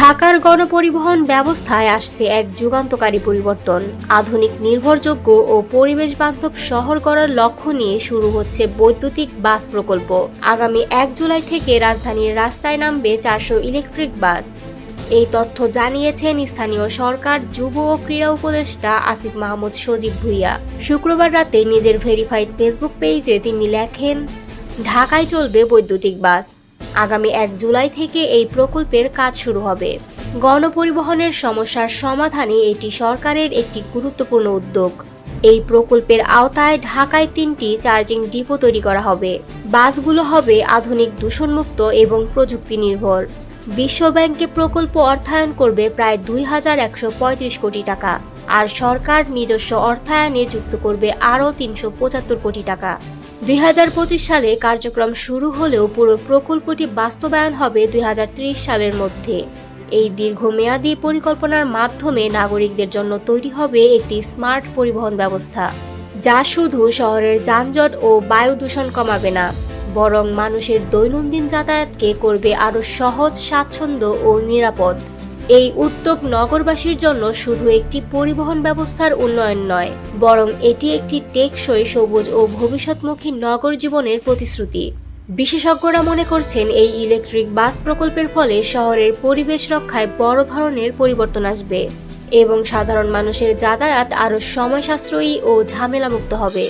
ঢাকার গণপরিবহন ব্যবস্থায় আসছে এক যুগান্তকারী পরিবর্তন। আধুনিক, নির্ভরযোগ্য ও পরিবেশ বান্ধব শহর গড়ার লক্ষ্য নিয়ে শুরু হচ্ছে বৈদ্যুতিক বাস প্রকল্প। আগামী 1 জুলাই থেকে রাজধানীর রাস্তায় নামবে 400 ইলেকট্রিক বাস। এই তথ্য জানিয়েছেন স্থানীয় সরকার, যুব ও ক্রীড়া উপদেষ্টা আসিফ মাহমুদ সজীব ভুঁইয়া। শুক্রবার রাতে নিজের ভেরিফাইড ফেসবুক পেজে তিনি লেখেন, ঢাকায় চলবে বৈদ্যুতিক বাস। আগামী 1 জুলাই থেকে এই প্রকল্পের কাজ শুরু হবে। গণপরিবহনের সমস্যার সমাধানে এটি সরকারের একটি গুরুত্বপূর্ণ উদ্যোগ। এই প্রকল্পের আওতায় ঢাকায় 3টি চার্জিং ডিপো তৈরি করা হবে। বাসগুলো হবে আধুনিক, দূষণমুক্ত এবং প্রযুক্তি নির্ভর। বিশ্বব্যাংকে প্রকল্প অর্থায়ন করবে প্রায় 2135 কোটি টাকা, আর সরকার নিজস্ব অর্থায়নে যুক্ত করবে আরও 375 কোটি টাকা। 2025 সালে কার্যক্রম শুরু হলেও পুরো প্রকল্পটি বাস্তবায়ন হবে 2030 সালের মধ্যে। এই দীর্ঘমেয়াদী পরিকল্পনার মাধ্যমে নাগরিকদের জন্য তৈরি হবে একটি স্মার্ট পরিবহন ব্যবস্থা, যা শুধু শহরের যানজট ও বায়ু দূষণ কমাবে না, বরং মানুষের দৈনন্দিন যাতায়াতকে করবে আরও সহজ, স্বাচ্ছন্দ্য ও নিরাপদ। এই উদ্যোগ নগরবাসীর জন্য শুধু একটি পরিবহন ব্যবস্থার উন্নয়ন নয়, বরং এটি একটি টেকসই, সবুজ ও ভবিষ্যৎমুখী নগর জীবনের প্রতিশ্রুতি। বিশেষজ্ঞরা মনে করছেন, এই ইলেকট্রিক বাস প্রকল্পের ফলে শহরের পরিবেশ রক্ষায় বড় ধরনের পরিবর্তন আসবে এবং সাধারণ মানুষের যাতায়াত আরও সময় সাশ্রয়ী ও ঝামেলামুক্ত হবে।